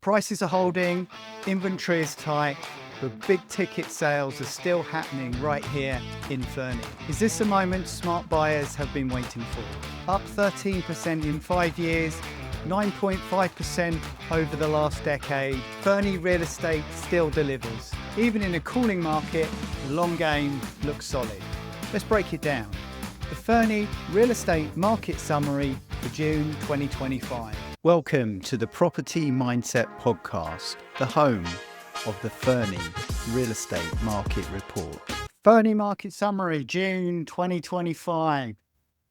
Prices are holding, inventory is tight, but big ticket sales are still happening right here in Fernie. Is this a moment smart buyers have been waiting for? Up 13% in 5 years, 9.5% over the last decade, Fernie real estate still delivers. Even in a cooling market, the long game looks solid. Let's break it down. The Fernie Real Estate Market Summary for June 2025. Welcome to the Property Mindset Podcast, the home of the Fernie Real Estate Market Report. Fernie Market Summary, June 2025.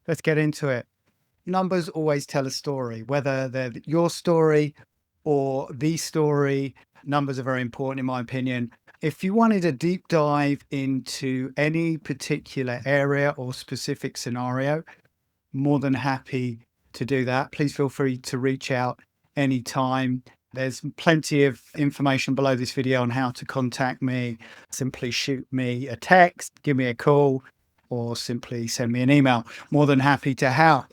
Let's get into it. Numbers always tell a story, whether they're your story or the story. Numbers are very important in my opinion. If you wanted a deep dive into any particular area or specific scenario, more than happy to do that. Please feel free to reach out anytime. There's plenty of information below this video on how to contact me. Simply shoot me a text, give me a call, or simply send me an email. More than happy to help.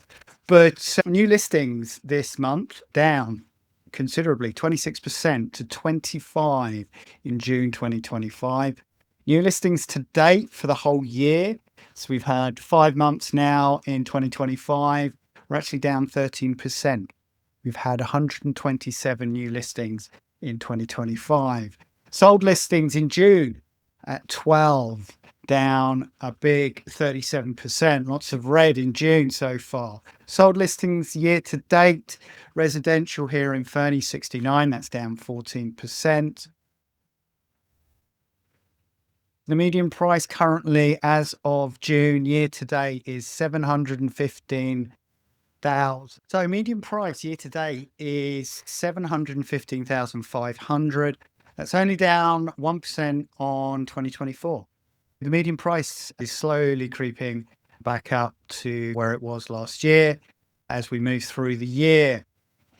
But new listings this month down considerably, 26% to 25 in June 2025. New listings to date for the whole year. So we've had 5 months now in 2025. We're actually down 13%. We've had 127 new listings in 2025. Sold listings in June at 12, down a big 37%. Lots of red in June so far. Sold listings year to date, residential here in Fernie 69, that's down 14%. The median price currently as of June year to date is 715,000. So median price year to date is 715,500. That's only down 1% on 2024. The median price is slowly creeping back up to where it was last year as we move through the year.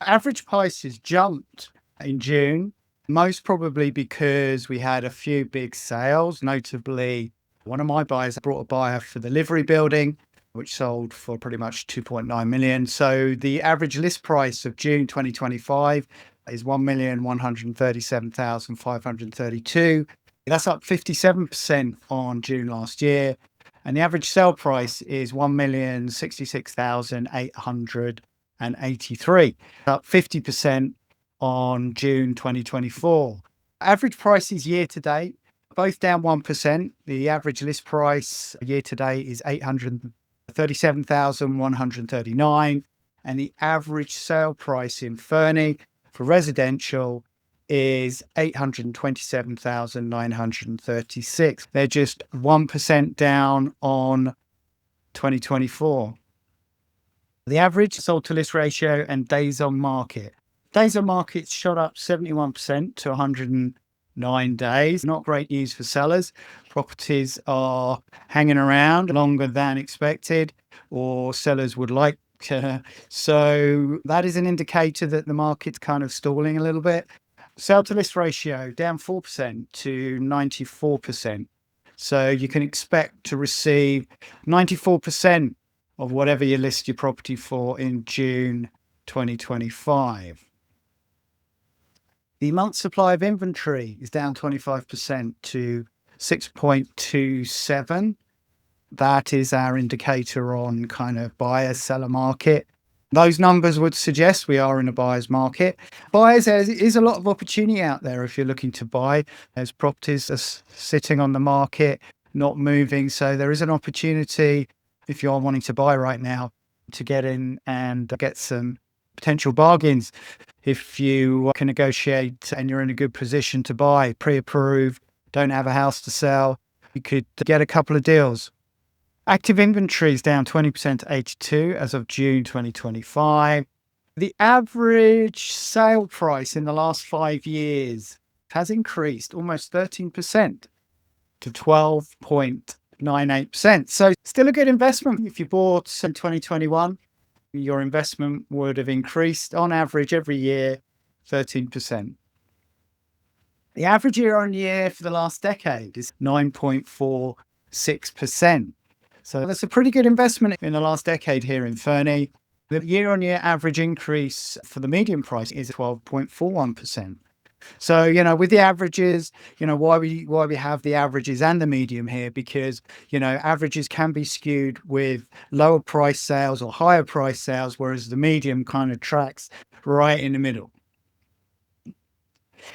Average prices jumped in June, most probably because we had a few big sales. Notably, one of my buyers brought a buyer for the livery building, which sold for pretty much 2.9 million. So the average list price of June 2025 is 1,137,532. That's up 57% on June last year. And the average sale price is 1,066,883, up 50% on June 2024. Average prices year to date, both down 1%. The average list price year to date is 837,139. And the average sale price in Fernie for residential is 827,936. They're just 1% down on 2024. The average sold to list ratio and days on market. Days on market shot up 71% to 109 days. Not great news for sellers. Properties are hanging around longer than expected, or sellers would like to. So that is an indicator that the market's kind of stalling a little bit. Sale to list ratio down 4% to 94%. So you can expect to receive 94% of whatever you list your property for in June 2025. The month supply of inventory is down 25% to 6.27. That is our indicator on kind of buyer-seller market. Those numbers would suggest we are in a buyer's market. Buyers, there is a lot of opportunity out there if you're looking to buy. There's properties are sitting on the market, not moving. So there is an opportunity if you're wanting to buy right now to get in and get some potential bargains. If you can negotiate and you're in a good position to buy, pre-approved, don't have a house to sell, you could get a couple of deals. Active inventory is down 20% to 82 as of June 2025. The average sale price in the last 5 years has increased almost 13% to 12.98%. So still a good investment. If you bought in 2021, your investment would have increased on average every year 13%. The average year on year for the last decade is 9.46%. So that's a pretty good investment in the last decade here in Fernie. The year-on-year average increase for the median price is 12.41%. So, with the averages, why we have the averages and the medium here, because, averages can be skewed with lower price sales or higher price sales, whereas the medium kind of tracks right in the middle.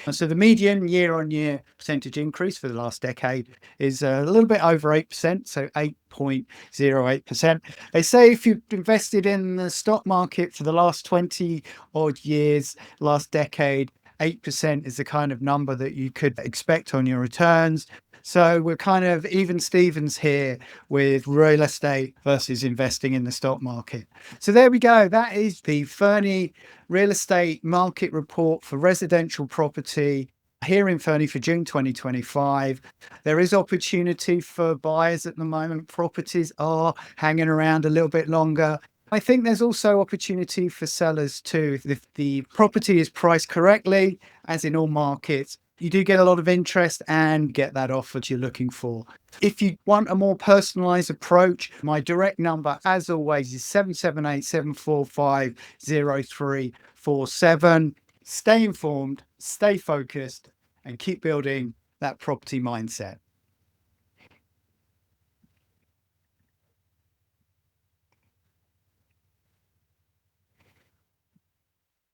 And so the median year-on-year percentage increase for the last decade is a little bit over 8%, so 8.08%. They say if you've invested in the stock market for the last 20 odd years, last decade, 8% is the kind of number that you could expect on your returns. So we're kind of even Stevens here with real estate versus investing in the stock market. So there we go. That is the Fernie real estate market report for residential property here in Fernie for June 2025. There is opportunity for buyers at the moment. Properties are hanging around a little bit longer. I think there's also opportunity for sellers too. If the property is priced correctly, as in all markets, you do get a lot of interest and get that offer you're looking for. If you want a more personalized approach, my direct number, as always, is 778-745-0347. Stay informed, stay focused, and keep building that property mindset.